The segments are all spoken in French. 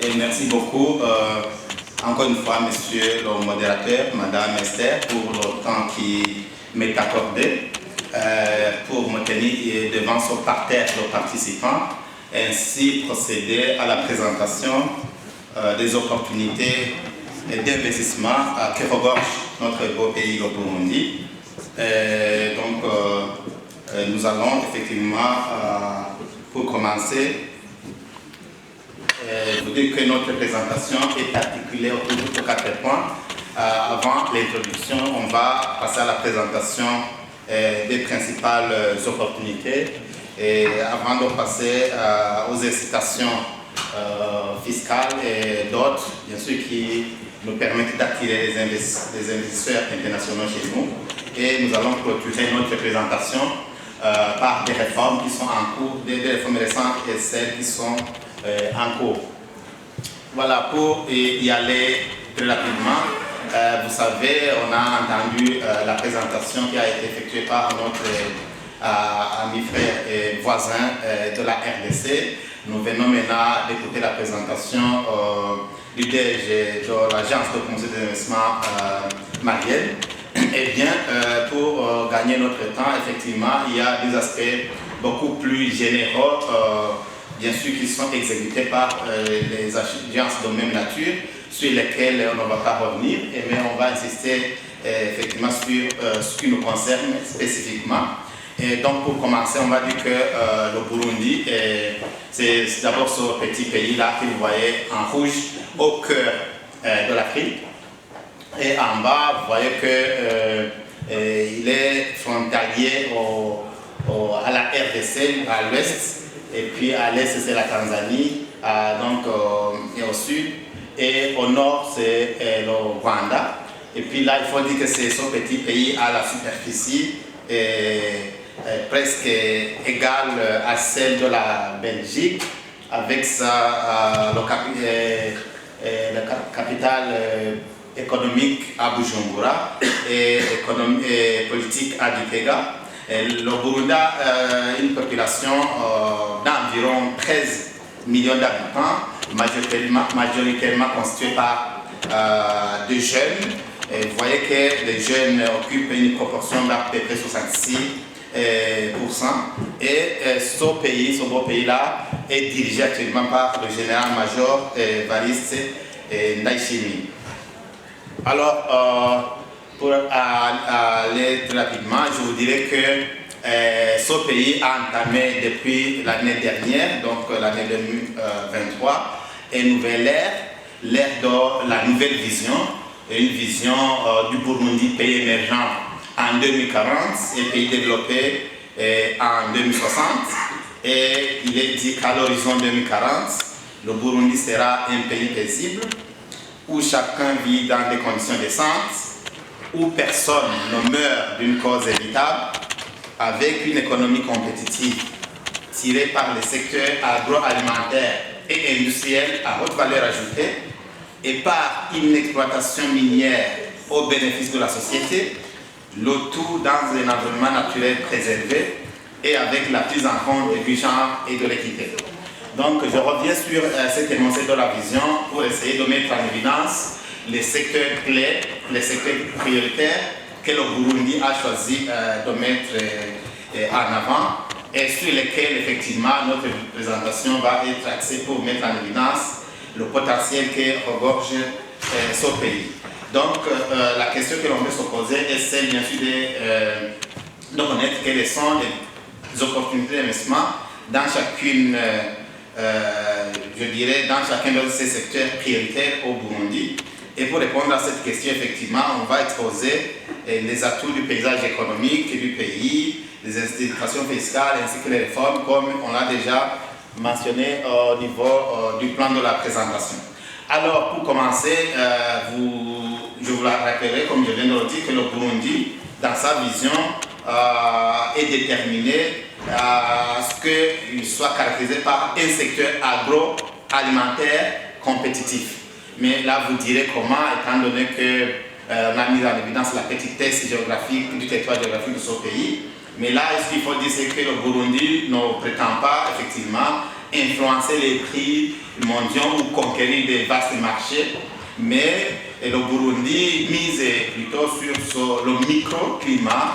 Oui, merci beaucoup. Encore une fois, monsieur le modérateur, madame Esther, pour le temps qui m'est accordé pour me tenir devant ce parterre de participants, ainsi procéder à la présentation des opportunités d'investissement qui regorgent notre beau pays, le Burundi. Nous allons effectivement, pour commencer, vous dire que notre présentation est articulée autour de 4 points. Avant l'introduction, on va passer à la présentation des principales opportunités. Et avant de passer aux incitations fiscales et d'autres, bien sûr, qui nous permettent d'attirer des investisseurs internationaux chez nous. Et nous allons clôturer notre présentation par des réformes qui sont en cours, des réformes récentes et celles qui sont en cours. Voilà, pour y aller très rapidement, vous savez, on a entendu la présentation qui a été effectuée par notre ami frère et voisin de la RDC. Nous venons maintenant d'écouter la présentation du DG de l'Agence de conseil d'investissement Marielle. Eh bien, pour gagner notre temps, effectivement, il y a des aspects beaucoup plus généraux, bien sûr, qui sont exécutés par les agences de même nature, sur lesquelles on ne va pas revenir, mais on va insister effectivement sur ce qui nous concerne spécifiquement. Et donc, pour commencer, on va dire que le Burundi, c'est d'abord ce petit pays-là que vous voyez en rouge au cœur de l'Afrique. Et en bas, vous voyez qu'il est frontalier à la RDC, à l'ouest, et puis à l'est, c'est la Tanzanie, et au sud, et au nord, c'est le Rwanda. Et puis là, il faut dire que c'est ce petit pays à la superficie presque égale à celle de la Belgique, avec sa capitale économique à Bujumbura et politique à Gitega. Le Burundi a une population d'environ 13 millions d'habitants, majoritairement constituée par des jeunes. Et vous voyez que les jeunes occupent une proportion d'à peu près 66%. Et ce beau pays-là est dirigé actuellement par le général-major Evariste Ndayishimiye. Alors, pour aller très rapidement, je vous dirais que ce pays a entamé depuis l'année dernière, donc l'année 2023, une nouvelle ère, l'ère de la nouvelle vision, une vision du Burundi, pays émergent en 2040 et pays développé en 2060. Et il est dit qu'à l'horizon 2040, le Burundi sera un pays paisible, où chacun vit dans des conditions décentes, où personne ne meurt d'une cause évitable, avec une économie compétitive tirée par les secteurs agroalimentaires et industriels à haute valeur ajoutée, et par une exploitation minière au bénéfice de la société, le tout dans un environnement naturel préservé et avec la prise en compte du genre et de l'équité. Donc, je reviens sur cet énoncé de la vision pour essayer de mettre en évidence les secteurs clés, les secteurs prioritaires que le Burundi a choisi de mettre en avant et sur lesquels, effectivement, notre présentation va être axée pour mettre en évidence le potentiel que regorge ce pays. Donc, la question que l'on veut se poser est celle, bien sûr, de connaître quelles sont les opportunités d'investissement dans chacune je dirais, dans chacun de ces secteurs prioritaires au Burundi. Et pour répondre à cette question, effectivement, on va exposer les atouts du paysage économique du pays, les institutions fiscales ainsi que les réformes, comme on l'a déjà mentionné au niveau du plan de la présentation. Alors, pour commencer, je vous la rappellerai, comme je viens de le dire, que le Burundi, dans sa vision, est déterminé à ce qu'il soit caractérisé par un secteur agroalimentaire compétitif. Mais là, vous direz comment, étant donné qu'on a mis en évidence la petitesse géographique du territoire géographique de ce pays. Mais là, ce qu'il faut dire, c'est que le Burundi ne prétend pas effectivement influencer les prix mondiaux ou conquérir des vastes marchés, mais le Burundi mise plutôt sur le microclimat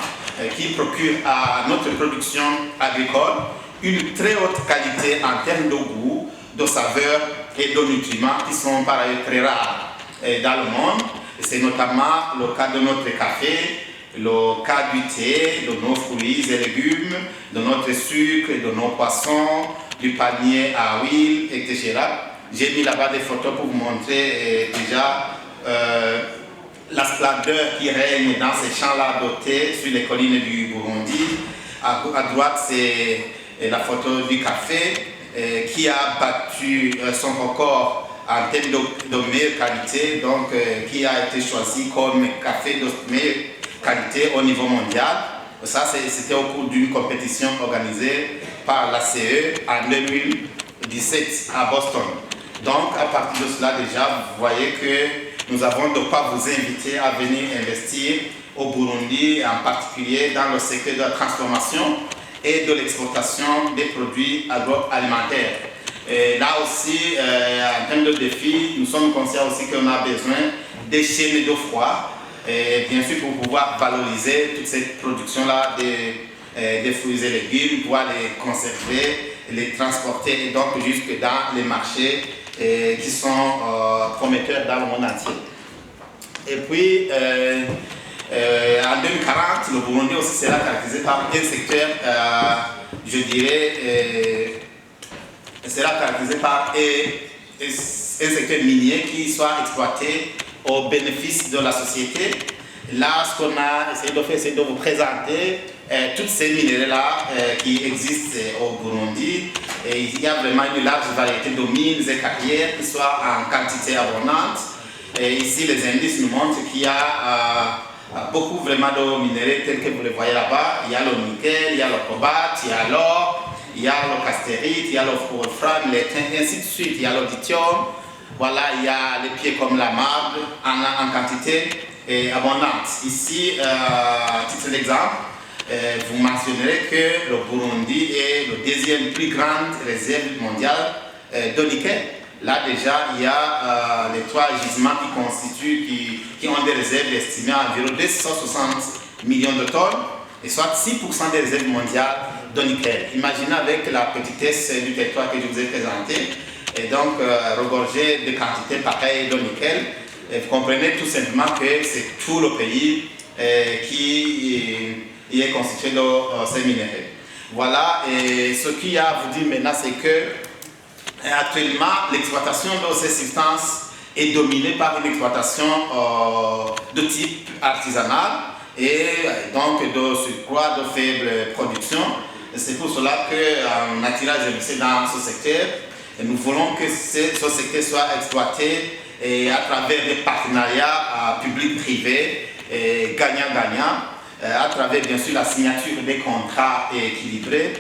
qui procure à notre production agricole une très haute qualité en termes de goût, de saveur et de nutriments qui sont par ailleurs très rares dans le monde. C'est notamment le cas de notre café, le cas du thé, de nos fruits et légumes, de notre sucre, de nos poissons, du panier à huile, etc. J'ai mis là-bas des photos pour vous montrer déjà la splendeur qui règne dans ces champs-là de thé sur les collines du Burundi. À droite, c'est la photo du café qui a battu son record en termes de meilleure qualité, donc qui a été choisi comme café de meilleure qualité au niveau mondial. Ça, c'était au cours d'une compétition organisée par la CE en 2017 à Boston. Donc, à partir de cela, déjà, vous voyez que nous avons de quoi vous inviter à venir investir au Burundi, en particulier dans le secteur de la transformation et de l'exportation des produits agroalimentaires. Et là aussi, en termes de défis, nous sommes conscients aussi qu'on a besoin des chaînes de froid, et bien sûr pour pouvoir valoriser toute cette production-là des fruits et légumes, pouvoir les conserver, les transporter et donc jusque dans les marchés qui sont prometteurs dans le monde entier. Et puis, en 2040, le Burundi aussi sera caractérisé par un secteur, je dirais, sera caractérisé par un secteur minier qui soit exploité au bénéfice de la société. Là, ce qu'on a essayé de faire, c'est de vous présenter toutes ces minéraux-là qui existent au Burundi. Et il y a vraiment une large variété de mines et carrières qui soient en quantité abondante. Et ici, les indices nous montrent qu'il y a beaucoup vraiment de minéraux tels que vous les voyez là-bas. Il y a le nickel, il y a le cobalt, il y a l'or, il y a le castérite, il y a le wolfram, l'étain, et ainsi de suite. Il y a le lithium. Voilà, il y a les pierres comme la marbre en quantité abondante. Ici, à titre d'exemple, vous mentionnerez que le Burundi est le deuxième plus grande réserve mondiale de nickel. Là déjà, il y a les 3 gisements qui ont des réserves estimées à environ 260 millions de tonnes, et soit 6% des réserves mondiales de nickel. Imaginez avec la petitesse du territoire que je vous ai présenté, et donc regorger de quantités pareilles de nickel. Et vous comprenez tout simplement que c'est tout le pays qui est constitué de ces minéraux. Voilà, et ce qu'il y a à vous dire maintenant, c'est que actuellement, l'exploitation de ces substances est dominée par une exploitation de type artisanal et donc de surcroît de faible production. C'est pour cela qu'en attirant les investissements dans ce secteur, nous voulons que ce secteur soit exploité à travers des partenariats publics-privés gagnant-gagnant, à travers bien sûr la signature des contrats équilibrés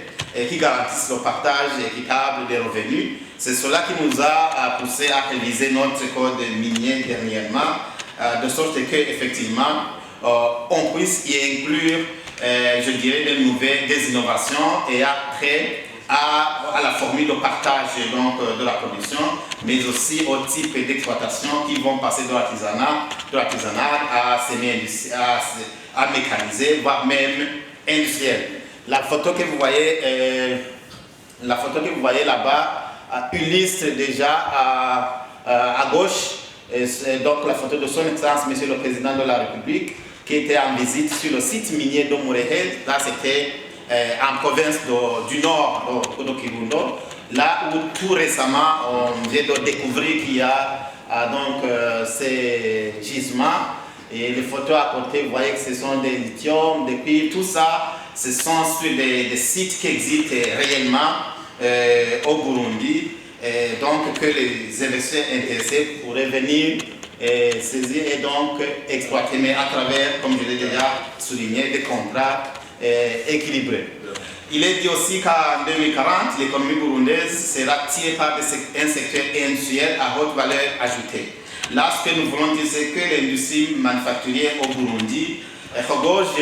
qui garantissent le partage équitable des revenus. C'est cela qui nous a poussé à réviser notre code minier dernièrement, de sorte qu'effectivement, on puisse y inclure, je dirais, des innovations et après à la formule de partage donc, de la production, mais aussi au type d'exploitation qui vont passer de l'artisanat à mécaniser, voire même industriel. La photo que vous voyez là-bas illustre déjà à gauche donc la photo de son Excellence Monsieur le Président de la République qui était en visite sur le site minier de Murehe. Là c'était en province du nord de Kirundo, là où tout récemment on vient de découvrir qu'il y a donc ces gisements. Et les photos à côté, vous voyez que ce sont des lithium, des cuivres, tout ça, ce sont sur des sites qui existent réellement au Burundi. Et donc que les investisseurs intéressés pourraient venir saisir et donc exploiter, mais à travers, comme je l'ai déjà souligné, des contrats équilibrés. Il est dit aussi qu'en 2040, l'économie burundaise sera tirée par un secteur industriel à haute valeur ajoutée. Là, ce que nous voulons dire, c'est que l'industrie manufacturière au Burundi regorge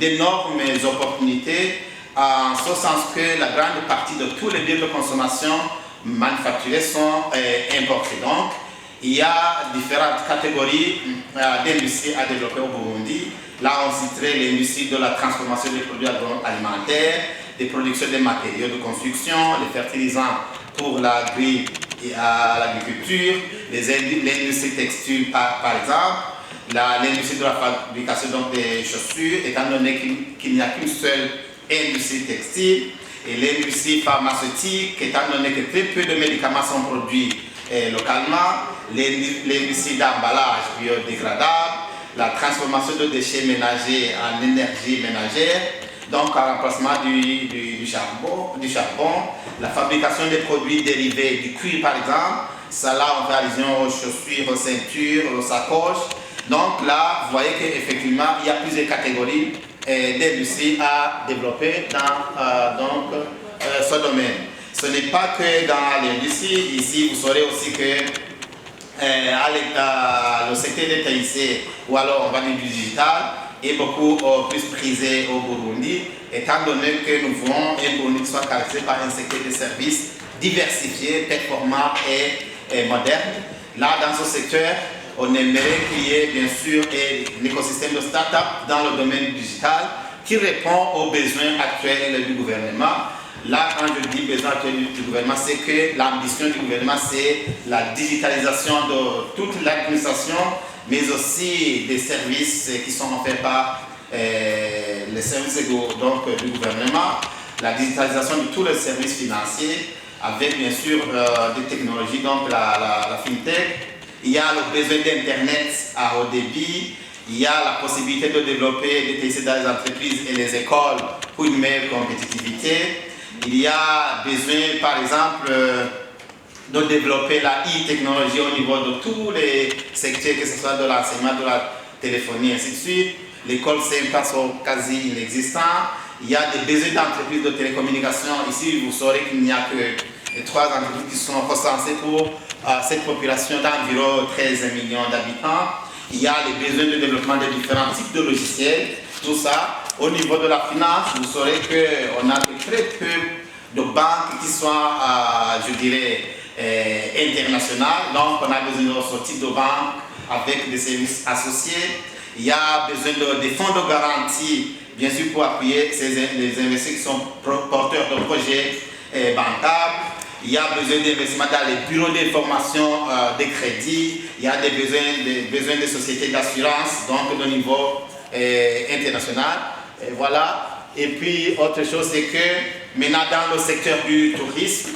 d'énormes opportunités en ce sens que la grande partie de tous les biens de consommation manufacturés sont importés. Donc, il y a différentes catégories d'industries à développer au Burundi. Là, on citerait l'industrie de la transformation des produits agroalimentaires, des productions de matériaux de construction, les fertilisants pour l'agriculture, l'industrie textile par exemple, l'industrie de la fabrication donc, des chaussures, étant donné qu'il n'y a qu'une seule industrie textile, et l'industrie pharmaceutique, étant donné que très peu de médicaments sont produits localement, l'industrie d'emballage biodégradable, la transformation de déchets ménagers en énergie ménagère, donc en remplacement du charbon, la fabrication des produits dérivés du cuir par exemple, ça là on fait allusion aux chaussures, aux ceintures, aux sacoches. Donc là, vous voyez qu'effectivement, il y a plusieurs catégories d'industries à développer dans ce domaine. Ce n'est pas que dans l'industrie, ici vous saurez aussi que le secteur des TIC, ou alors on va dire du digital, est beaucoup plus prisé au Burundi, étant donné que nous voulons un Burundi qui soit caractérisé par un secteur de services diversifié, performant et moderne. Là, dans ce secteur, on aimerait qu'il y ait bien sûr un écosystème de start-up dans le domaine digital qui répond aux besoins actuels du gouvernement. Là, quand je dis besoin actuel du gouvernement, c'est que l'ambition du gouvernement, c'est la digitalisation de toute l'administration, mais aussi des services qui sont offerts par les services donc, du gouvernement, la digitalisation de tous les services financiers, avec bien sûr des technologies, donc la fintech. Il y a le besoin d'Internet à haut débit, il y a la possibilité de développer des TIC dans les entreprises et les écoles pour une meilleure compétitivité. Il y a besoin, par exemple, de développer la e-technologie au niveau de tous les secteurs, que ce soit de l'enseignement, de la téléphonie, ainsi de suite. L'école CMK sont quasi inexistants. Il y a des besoins d'entreprises de télécommunications. Ici, vous saurez qu'il n'y a que 3 entreprises qui sont recensées pour cette population d'environ 13 millions d'habitants. Il y a les besoins de développement de différents types de logiciels. Tout ça, au niveau de la finance, vous saurez qu'on a très peu de banques qui sont, je dirais, internationales. Donc, on a besoin de ce type de banque avec des services associés. Il y a besoin des fonds de garantie, bien sûr, pour appuyer les investisseurs qui sont porteurs de projets bancables. Il y a besoin d'investissement dans les bureaux d'information de crédit. Il y a des besoins de sociétés d'assurance, donc de niveau international. Et voilà. Et puis, autre chose, c'est que maintenant, dans le secteur du tourisme,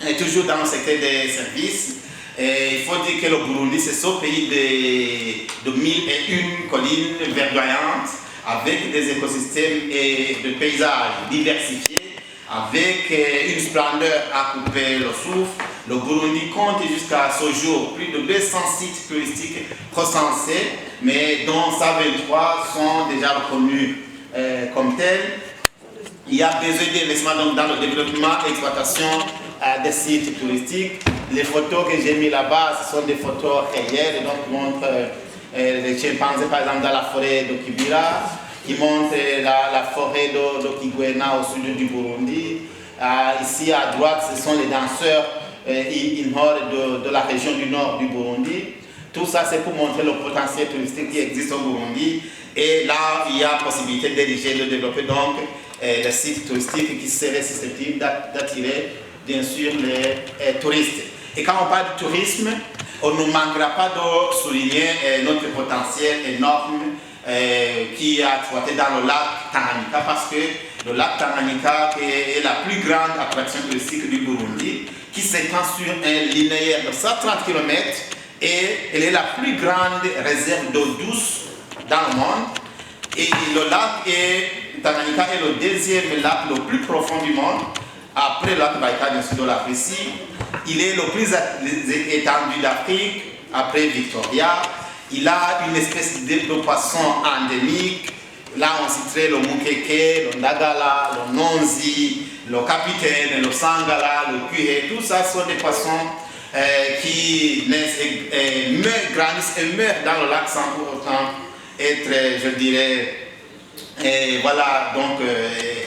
et toujours dans le secteur des services, il faut dire que le Burundi, c'est ce pays de 1001 collines verdoyantes, avec des écosystèmes et des paysages diversifiés, avec une splendeur à couper le souffle. Le Burundi compte jusqu'à ce jour plus de 200 sites touristiques recensés, mais dont 123 sont déjà reconnus comme tels. Il y a besoin d'investissement dans le développement et l'exploitation des sites touristiques. Les photos que j'ai mises là-bas, ce sont des photos réelles, donc qui montrent les chimpanzés par exemple dans la forêt de Kibira, qui montrent la forêt de Kigwena au sud du Burundi. Ici à droite, ce sont les danseurs de la région du nord du Burundi. Tout ça, c'est pour montrer le potentiel touristique qui existe au Burundi. Et là, il y a possibilité d'ériger, de développer donc les sites touristiques qui seraient susceptibles d'attirer, bien sûr, les touristes. Et quand on parle de tourisme, on ne manquera pas de souligner notre potentiel énorme qui est exploité dans le lac Tanganyika, parce que le lac Tanganyika est la plus grande attraction touristique du Burundi, qui s'étend sur un linéaire de 130 km et elle est la plus grande réserve d'eau douce dans le monde. Et le lac Tanganyika est le deuxième lac le plus profond du monde, après le lac Baïkal bien sûr de la Russie. Il est le plus étendu d'Afrique, après Victoria. Il a une espèce de poisson endémique. Là, on citerait le mukeke, le ndagala, le nonzi, le capitaine, le sangala, le cué. Tout ça sont des poissons qui naissent grandissent et meurent dans le lac sans pour autant être, je dirais, et voilà, donc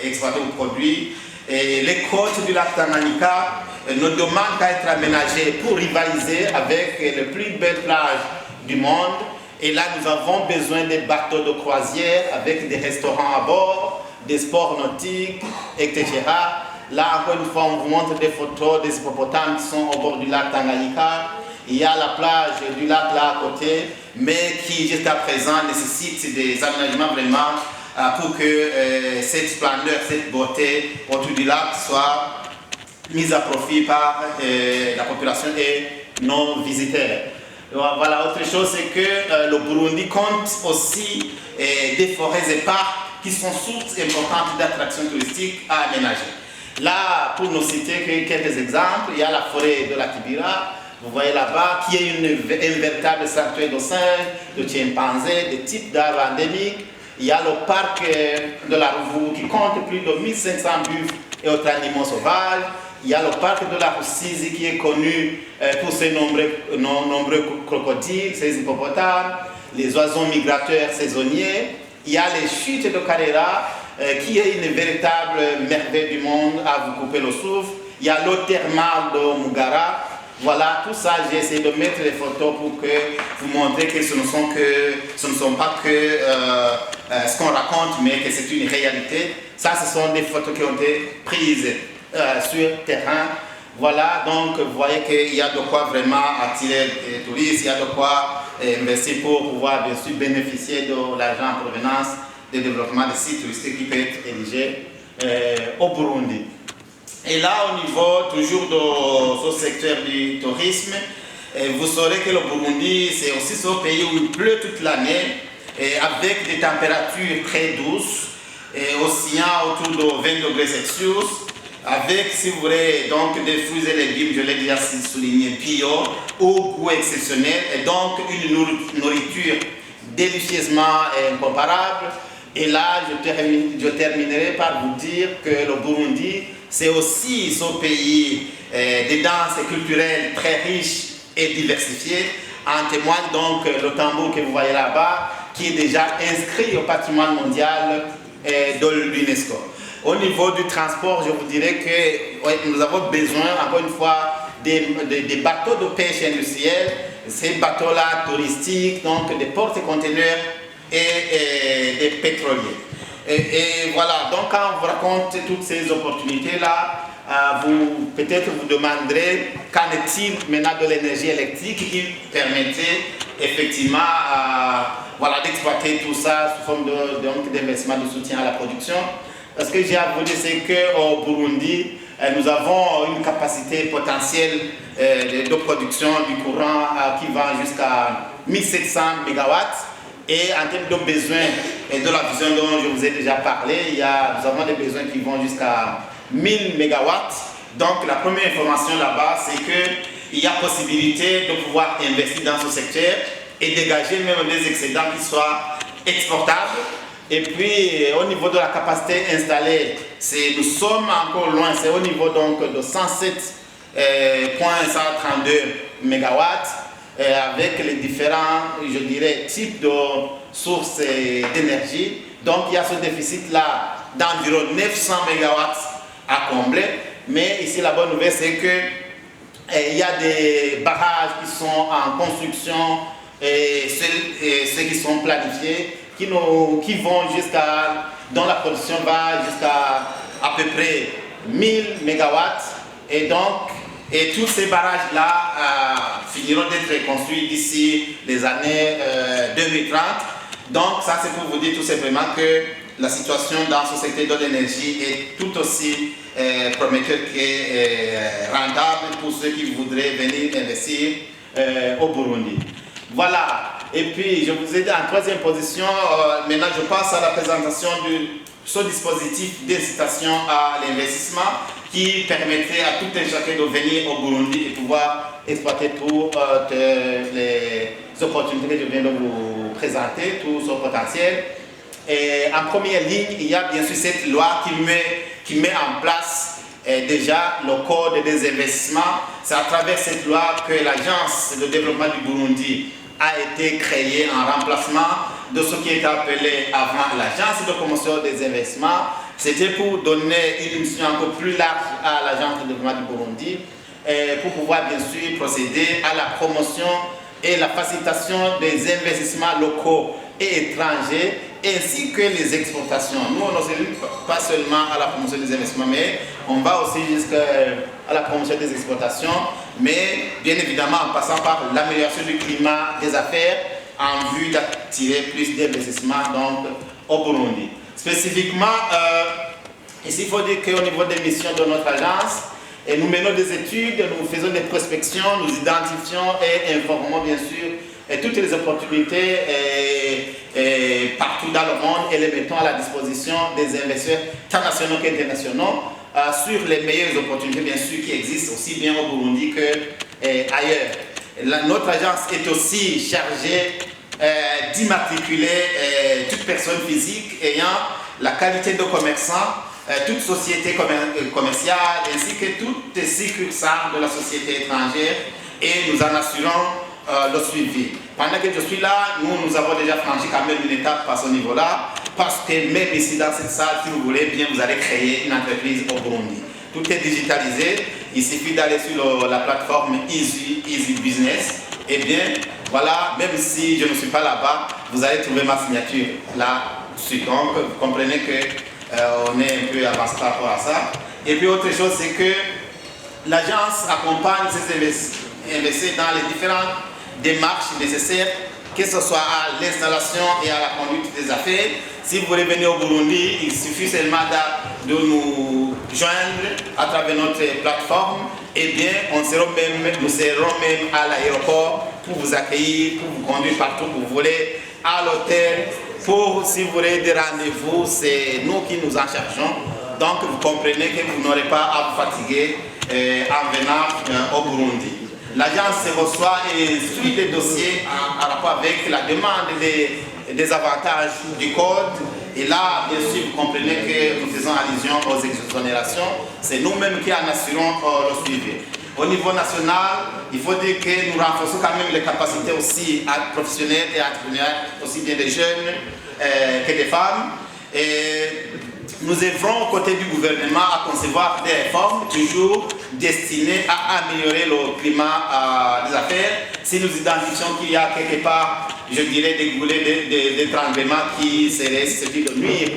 exploiter vos produits. Et les côtes du lac Tanganyika ne demandent qu'à être aménagées pour rivaliser avec les plus belles plages du monde. Et là, nous avons besoin des bateaux de croisière avec des restaurants à bord, des sports nautiques, etc. Là, encore une fois, on vous montre des photos des hippopotames qui sont au bord du lac Tanganyika. Il y a la plage du lac là à côté, mais qui jusqu'à présent nécessite des aménagements vraiment pour que cette splendeur, cette beauté autour du lac soit mise à profit par la population et nos visiteurs. Voilà, autre chose, c'est que le Burundi compte aussi des forêts et parcs qui sont sources importantes d'attractions touristiques à aménager. Là, pour nous citer quelques exemples, il y a la forêt de la Kibira, vous voyez là-bas, qui est un véritable sanctuaire de singes, de chimpanzés, de types d'arbres endémiques. Il y a le parc de la Rouvu qui compte plus de 1500 buffles et autres animaux sauvages. Il y a le parc de la Rusizi qui est connu pour ses nombreux crocodiles, ses hippopotames, les oiseaux migrateurs saisonniers. Il y a les chutes de Karera qui est une véritable merveille du monde à vous couper le souffle. Il y a l'eau thermale de Mugara. Voilà, tout ça, j'ai essayé de mettre les photos pour que vous montrer que ce ne sont pas que ce qu'on raconte, mais que c'est une réalité. Ça, ce sont des photos qui ont été prises sur terrain. Voilà, donc vous voyez qu'il y a de quoi vraiment attirer les touristes, il y a de quoi investir pour pouvoir bien sûr bénéficier de l'argent en provenance du développement des sites touristiques qui peut être érigé au Burundi. Et là, au niveau toujours de ce secteur du tourisme, vous saurez que le Burundi, c'est aussi ce pays où il pleut toute l'année, avec des températures très douces, oscillant autour de 20 degrés Celsius, avec, si vous voulez, donc des fruits et légumes, je l'ai déjà souligné, bio, au goût exceptionnel, et donc une nourriture délicieusement incomparable. Et là, je terminerai par vous dire que le Burundi, c'est aussi ce pays de danse culturelle très riche et diversifié. En témoigne donc le tambour que vous voyez là-bas, qui est déjà inscrit au patrimoine mondial de l'UNESCO. Au niveau du transport, je vous dirais que nous avons besoin, encore une fois, des bateaux de pêche industrielle, ces bateaux-là touristiques, donc des porte-conteneurs et des pétroliers. Et voilà, donc quand on vous raconte toutes ces opportunités-là, peut-être vous demanderez qu'en est-il maintenant de l'énergie électrique qui permettait effectivement voilà, d'exploiter tout ça sous forme d'investissement de soutien à la production. Parce que j'ai à vous dire, c'est qu'au Burundi, nous avons une capacité potentielle de production du courant qui va jusqu'à 1700 MW. Et en termes de besoins et de la vision dont je vous ai déjà parlé, nous avons des besoins qui vont jusqu'à 1000 MW. Donc la première information là-bas, c'est qu'il y a possibilité de pouvoir investir dans ce secteur et dégager même des excédents qui soient exportables. Et puis au niveau de la capacité installée, nous sommes encore loin, c'est au niveau donc de 107,132 MW. Avec les différents, je dirais, types de sources d'énergie. Donc il y a ce déficit-là d'environ 900 MW à combler. Mais ici, la bonne nouvelle, c'est qu'il y a des barrages qui sont en construction et ceux qui sont planifiés, qui vont dont la production va jusqu'à à peu près 1000 MW. Et donc, tous ces barrages-là finiront d'être construits d'ici les années 2030. Donc ça, c'est pour vous dire tout simplement que la situation dans ce secteur de l'énergie est tout aussi prometteuse que rentable pour ceux qui voudraient venir investir au Burundi. Voilà. Et puis, je vous ai dit en troisième position, maintenant je passe à la présentation de ce dispositif d'incitation à l'investissement qui permettrait à tout un chacun de venir au Burundi et pouvoir exploiter toutes les opportunités que je viens de vous présenter, tout son potentiel. Et en première ligne, il y a bien sûr cette loi qui met en place déjà le code des investissements. C'est à travers cette loi que l'Agence de développement du Burundi a été créée en remplacement de ce qui était appelé avant l'agence de promotion des investissements. C'était pour donner une mission encore plus large à l'agence de développement du Burundi, pour pouvoir bien sûr procéder à la promotion et la facilitation des investissements locaux et étrangers, ainsi que les exportations. Nous, on ne s'occupe pas seulement à la promotion des investissements, mais on va aussi jusqu'à la promotion des exportations, mais bien évidemment en passant par l'amélioration du climat des affaires en vue d'attirer plus d'investissements au Burundi. Spécifiquement, ici il faut dire qu'au niveau des missions de notre agence, nous menons des études, nous faisons des prospections, nous identifions et informons bien sûr toutes les opportunités partout dans le monde et les mettons à la disposition des investisseurs tant nationaux qu'internationaux sur les meilleures opportunités bien sûr qui existent aussi bien au Burundi qu'ailleurs. Notre agence est aussi chargée d'immatriculer toute personne physique ayant la qualité de commerçant, toute société commerciale ainsi que toutes succursales de la société étrangère et nous en assurons le suivi. Pendant que je suis là, nous avons déjà franchi quand même une étape à ce niveau-là, parce que même ici dans cette salle, si vous voulez bien, vous allez créer une entreprise au Burundi. Tout est digitalisé, il suffit d'aller sur la plateforme Easy Business. Et bien, voilà, même si je ne suis pas là-bas, vous allez trouver ma signature là-dessus. Donc, vous comprenez qu'on est un peu avancé par rapport à ça. Et puis, autre chose, c'est que l'agence accompagne ces investisseurs dans les différentes démarches nécessaires, que ce soit à l'installation et à la conduite des affaires. Si vous voulez venir au Burundi, il suffit seulement de nous joindre à travers notre plateforme. Eh bien, nous serons même à l'aéroport pour vous accueillir, pour vous conduire partout où vous voulez, à l'hôtel, si vous voulez des rendez-vous, c'est nous qui nous en chargeons. Donc, vous comprenez que vous n'aurez pas à vous fatiguer en venant au Burundi. L'agence reçoit et suit les dossiers en rapport avec la demande des avantages du code. Et là, bien sûr, vous comprenez que nous faisons allusion aux exonérations. C'est nous-mêmes qui en assurons le suivi. Au niveau national, il faut dire que nous renforçons quand même les capacités aussi professionnelles et entrepreneuriales, aussi bien des jeunes que des femmes. Et nous œuvrons aux côtés du gouvernement à concevoir des réformes toujours destinées à améliorer le climat des affaires. Si nous identifions qu'il y a quelque part, je dirais, des goulets d'étranglement qui seraient susceptibles de nuire,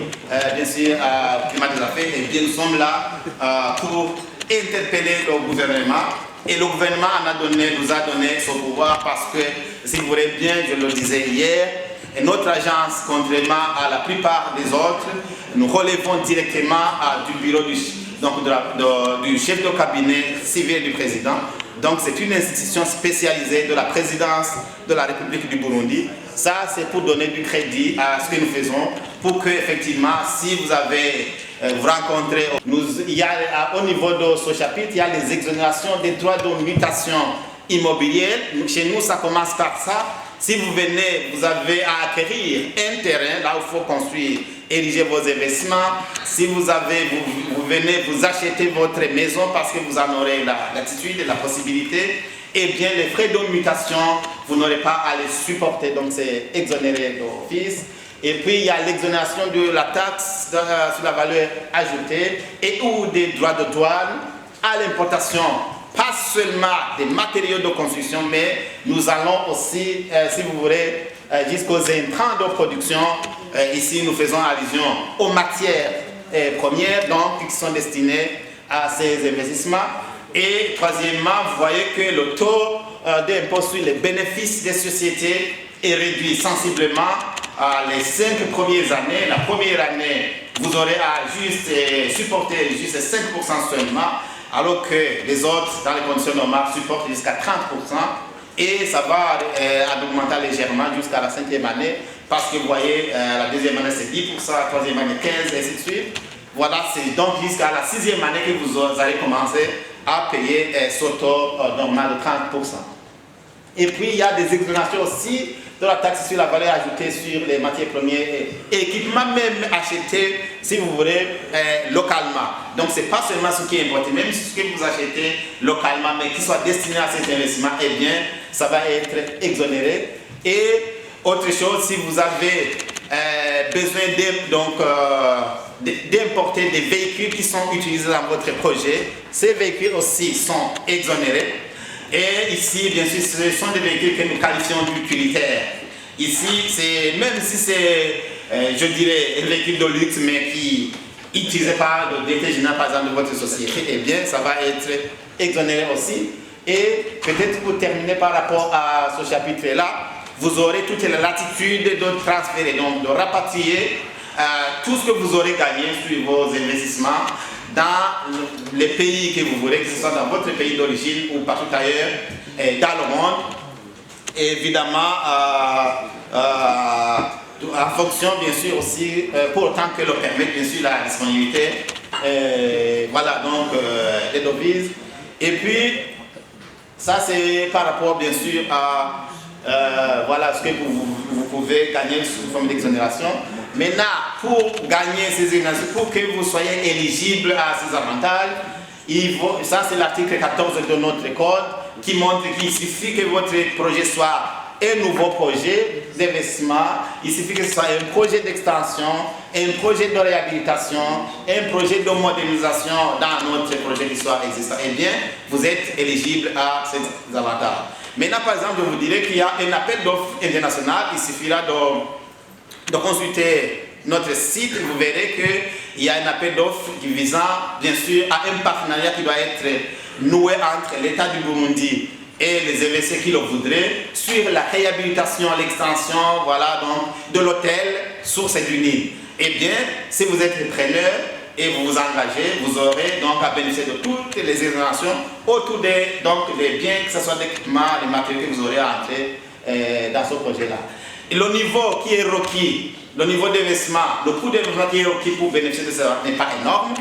bien sûr, au climat des affaires, et bien nous sommes là pour interpeller le gouvernement. Et le gouvernement nous a donné son pouvoir parce que, si vous voulez bien, je le disais hier, et notre agence, contrairement à la plupart des autres, nous relevons directement du bureau du chef de cabinet civil du président. Donc c'est une institution spécialisée de la présidence de la République du Burundi. Ça, c'est pour donner du crédit à ce que nous faisons, pour que, effectivement, si vous avez vous rencontrez, au niveau de ce chapitre, il y a les exonérations des droits de mutation immobilière. Chez nous, ça commence par ça. Si vous venez, vous avez à acquérir un terrain, là où il faut construire, ériger vos investissements. Si vous venez, vous achetez votre maison parce que vous en aurez l'attitude et la possibilité, eh bien les frais de mutation, vous n'aurez pas à les supporter, donc c'est exonéré d'office. Et puis il y a l'exonération de la taxe sur la valeur ajoutée et ou des droits de douane à l'importation. Pas seulement des matériaux de construction, mais nous allons aussi, si vous voulez, jusqu'aux intrants de production. Ici, nous faisons allusion aux matières premières, donc qui sont destinées à ces investissements. Et troisièmement, vous voyez que le taux d'impôt sur les bénéfices des sociétés est réduit sensiblement les 5 premières années. La première année, vous aurez à supporter juste 5% seulement, alors que les autres, dans les conditions normales, supportent jusqu'à 30%. Et ça va augmenter légèrement jusqu'à la 5e année, parce que vous voyez, la deuxième année c'est 10%, la troisième année 15%, et ainsi de suite. Voilà, c'est donc jusqu'à la 6e année que vous allez commencer à payer ce taux normal de 30%. Et puis il y a des exonérations aussi de la taxe sur la valeur ajoutée sur les matières premières et équipements même achetés, si vous voulez, localement. Donc ce n'est pas seulement ce qui est importé, même ce que vous achetez localement, mais qui soit destiné à cet investissement, eh bien, ça va être exonéré. Et Autre chose, si vous avez besoin d'importer des véhicules qui sont utilisés dans votre projet, ces véhicules aussi sont exonérés. Et ici, bien sûr, ce sont des véhicules que nous qualifions d'utilitaires. Ici, même si c'est, je dirais, un véhicule de luxe, mais qui est utilisé par le directeur général, par exemple, de votre société, eh bien, ça va être exonéré aussi. Et peut-être pour terminer par rapport à ce chapitre-là, vous aurez toute la latitude de transférer, donc de rapatrier tout ce que vous aurez gagné sur vos investissements dans les pays que vous voulez, que ce soit dans votre pays d'origine ou partout ailleurs dans le monde. Et évidemment, en fonction, bien sûr, aussi, pour autant que le permette, bien sûr, la disponibilité, voilà, donc, les devises. Et puis, ça, c'est par rapport, bien sûr, à voilà, ce que vous pouvez gagner sous forme d'exonération. Maintenant, pour gagner ces exonérations, pour que vous soyez éligible à ces avantages, ça, c'est l'article 14 de notre code qui montre qu'il suffit que votre projet soit un nouveau projet d'investissement, il suffit que ce soit un projet d'extension, un projet de réhabilitation, un projet de modernisation dans notre projet qui soit existant. Eh bien, vous êtes éligible à ces avantages. Maintenant, par exemple, je vous dirais qu'il y a un appel d'offres international. Il suffira de consulter notre site. Vous verrez qu'il y a un appel d'offres visant, bien sûr, à un partenariat qui doit être noué entre l'État du Burundi et les investisseurs qui le voudraient sur la réhabilitation, l'extension, voilà, donc, de l'hôtel Source du Nil. Eh bien, si vous êtes preneur et vous vous engagez, vous aurez donc à bénéficier de toutes les exonérations autour des biens, que ce soit des équipements, les matériaux que vous aurez à entrer dans ce projet-là. Et le niveau qui est requis, le niveau d'investissement, le coût d'investissement qui est requis pour bénéficier de ça n'est pas énorme.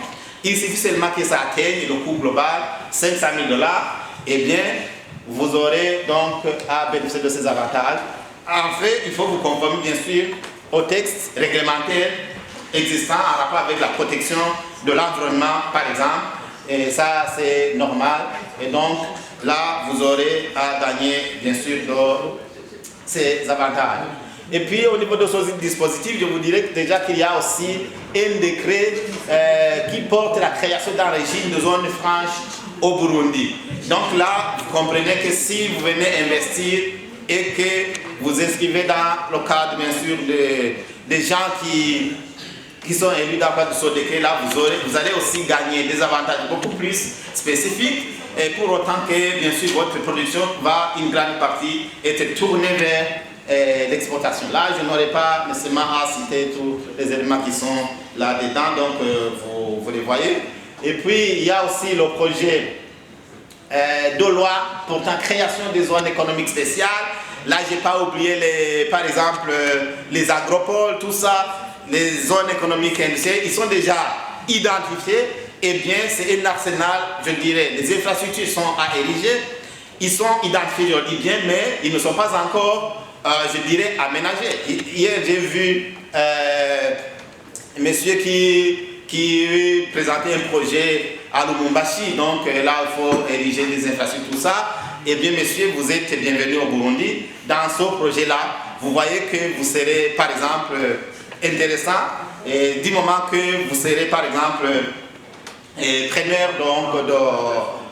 Il suffit seulement que ça atteigne le coût global, 500 000 $. Eh bien, vous aurez donc à bénéficier de ces avantages. En fait, il faut vous conformer bien sûr aux textes réglementaires existants en rapport avec la protection de l'environnement, par exemple. Et ça, c'est normal. Et donc, là, vous aurez à gagner bien sûr ces avantages. Et puis, au niveau de ce dispositif, je vous dirais déjà qu'il y a aussi un décret qui porte la création d'un régime de zone franche au Burundi. Donc là, vous comprenez que si vous venez investir et que vous inscrivez dans le cadre, bien sûr, des gens qui sont élus dans le cadre de ce décret-là, vous allez aussi gagner des avantages beaucoup plus spécifiques, et pour autant que, bien sûr, votre production va, une grande partie, être tournée vers l'exportation. Là, je n'aurai pas nécessairement à citer tous les éléments qui sont là-dedans, donc vous les voyez. Et puis, il y a aussi le projet de loi portant création des zones économiques spéciales. Là, je n'ai pas oublié, par exemple, les agropoles, tout ça, les zones économiques industrielles, ils sont déjà identifiés. Eh bien, c'est un arsenal, je dirais, les infrastructures sont à ériger, ils sont identifiés, je dis bien, mais ils ne sont pas encore, je dirais, aménagés. Hier, j'ai vu un monsieur qui présentait un projet à Lubumbashi, donc là, il faut ériger des infrastructures, tout ça. Eh bien, messieurs, vous êtes bienvenus au Burundi. Dans ce projet-là, vous voyez que vous serez, par exemple, intéressant, et du moment que vous serez, par exemple, preneur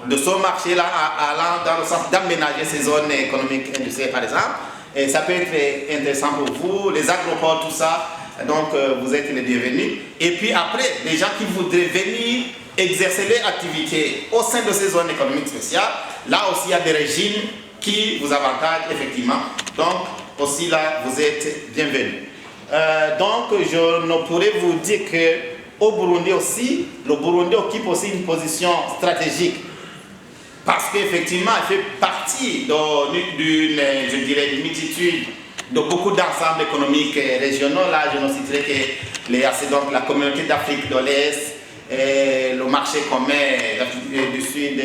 de ce marché-là, allant dans le sens d'aménager ces zones économiques industrielles, par exemple, et ça peut être intéressant pour vous, les agropoles, tout ça. Donc, vous êtes les bienvenus. Et puis après, les gens qui voudraient venir exercer les activités au sein de ces zones économiques spéciales, là aussi, il y a des régimes qui vous avantagent effectivement. Donc, aussi là, vous êtes bienvenus. Donc, je ne pourrais vous dire qu'au Burundi aussi, le Burundi occupe aussi une position stratégique. Parce qu'effectivement, il fait partie d'une, je dirais, une multitude de beaucoup d'ensembles économiques régionaux. Là, je ne citerai que donc, la communauté d'Afrique de l'Est, le marché commun du Sud,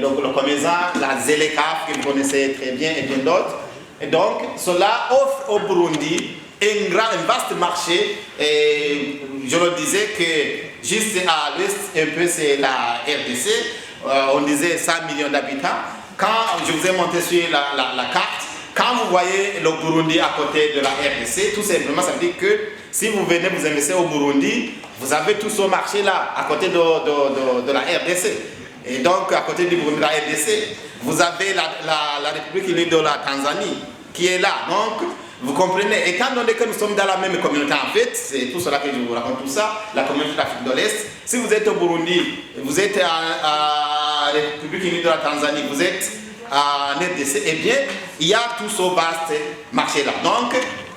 donc le Comesa, la ZLECAf que vous connaissez très bien et bien d'autres. Et donc, cela offre au Burundi un vaste marché. Et je le disais que juste à l'ouest, un peu c'est la RDC, on disait 100 millions d'habitants. Quand je vous ai montré sur la carte, Quand vous voyez le Burundi à côté de la RDC, tout simplement, ça veut dire que si vous venez vous investir au Burundi, vous avez tout ce marché-là, à côté de la RDC. Et donc, à côté du Burundi, de la RDC, vous avez la République unie de la Tanzanie, qui est là. Donc, vous comprenez. Étant donné que nous sommes dans la même communauté, en fait, c'est tout cela que je vous raconte tout ça, la communauté d'Afrique de l'Est. Si vous êtes au Burundi, vous êtes à la République unie de la Tanzanie, vous êtes à RDC, eh bien, il y a tout ce vaste marché-là. Donc,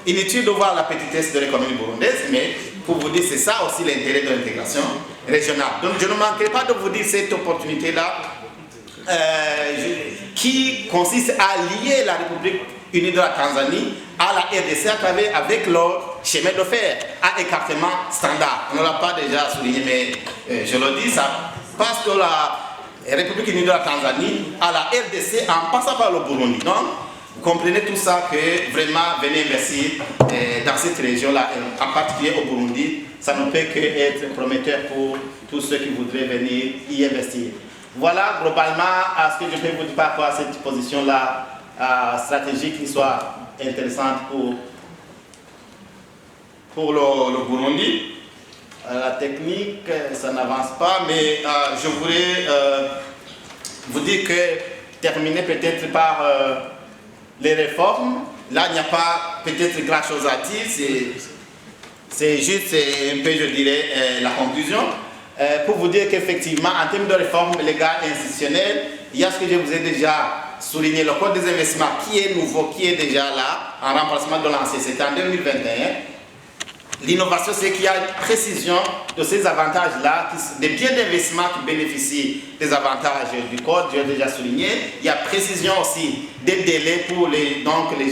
inutile de voir la petitesse de l'économie burundaise, mais pour vous dire, c'est ça aussi l'intérêt de l'intégration régionale. Donc, je ne manquerai pas de vous dire cette opportunité-là qui consiste à lier la République unie de la Tanzanie à la RDC à travers avec leur chemin de fer à écartement standard. On ne l'a pas déjà souligné, mais je le dis, ça passe de la République unie de la Tanzanie à la RDC en passant par le Burundi. Donc, vous comprenez tout ça que vraiment venez investir dans cette région-là, en particulier au Burundi, ça ne peut qu'être prometteur pour tous ceux qui voudraient venir y investir. Voilà globalement ce que je peux vous dire par rapport à cette position-là stratégique qui soit intéressante pour le Burundi. La technique, ça n'avance pas, mais je voudrais vous dire que terminer peut-être par les réformes. Là, il n'y a pas peut-être grand chose à dire, c'est juste un peu, je dirais, la conclusion. Pour vous dire qu'effectivement, en termes de réformes légales et institutionnelles, il y a ce que je vous ai déjà souligné, le code des investissements qui est nouveau, qui est déjà là, en remplacement de l'ancien, c'était en 2021. L'innovation, c'est qu'il y a une précision de ces avantages-là, des biens d'investissement qui bénéficient des avantages du code, je l'ai déjà souligné. Il y a précision aussi des délais pour les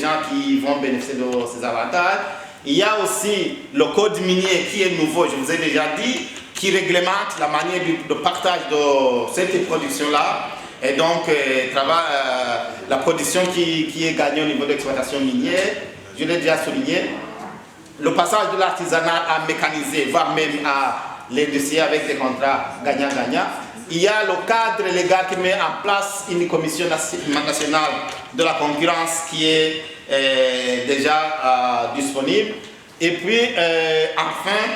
gens qui vont bénéficier de ces avantages. Il y a aussi le code minier qui est nouveau, je vous ai déjà dit, qui réglemente la manière de partage de cette production-là. Et donc, la production qui est gagnée au niveau de l'exploitation minière, je l'ai déjà souligné. Le passage de l'artisanat à mécaniser, voire même à l'industrie avec des contrats gagnant-gagnant. Il y a le cadre légal qui met en place une commission nationale de la concurrence qui est déjà disponible. Et puis, enfin,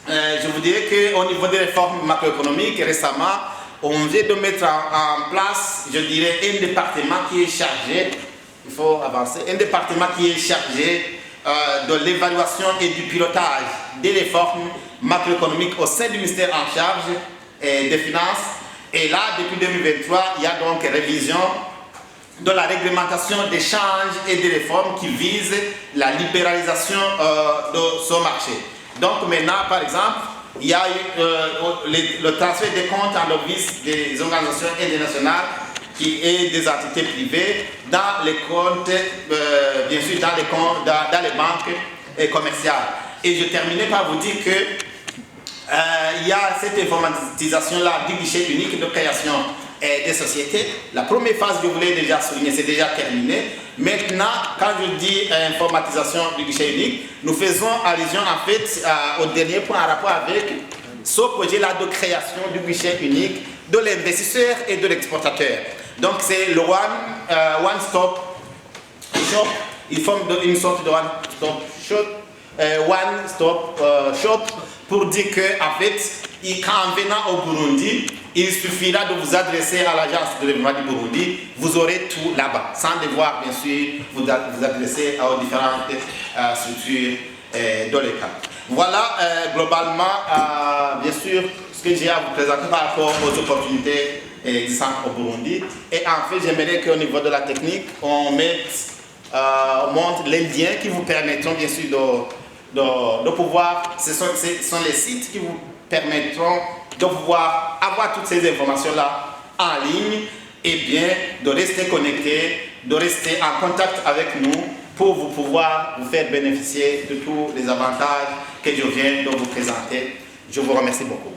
je vous dirais qu'au niveau des réformes macroéconomiques, récemment, on vient de mettre en place, je dirais, un département qui est chargé, il faut avancer, un département qui est chargé de l'évaluation et du pilotage des réformes macroéconomiques au sein du ministère en charge des Finances. Et là, depuis 2023, il y a donc révision de la réglementation des changes et des réformes qui visent la libéralisation de ce marché. Donc maintenant, par exemple, il y a eu le transfert des comptes en devises des organisations internationales et des entités privées dans les comptes, bien sûr dans les banques commerciales. Et je terminais par vous dire que il y a cette informatisation-là du guichet unique de création des sociétés. La première phase, je voulais déjà souligner, c'est déjà terminé. Maintenant, quand je dis informatisation du guichet unique, nous faisons allusion en fait au dernier point en rapport avec ce projet-là de création du guichet unique de l'investisseur et de l'exportateur. Donc c'est le One Stop Shop, il forme une sorte de One Stop Shop pour dire que en fait, en venant au Burundi, il suffira de vous adresser à l'agence de développement du Burundi, vous aurez tout là-bas, sans devoir bien sûr vous adresser aux différentes structures de l'État. Voilà globalement, bien sûr, ce que j'ai à vous présenter par rapport aux opportunités existantes au Burundi. Et en fait, j'aimerais qu'au niveau de la technique, on montre les liens qui vous permettront bien sûr de pouvoir, ce sont les sites qui vous permettront de pouvoir avoir toutes ces informations-là en ligne et bien de rester connecté, de rester en contact avec nous pour pouvoir vous faire bénéficier de tous les avantages que je viens de vous présenter. Je vous remercie beaucoup.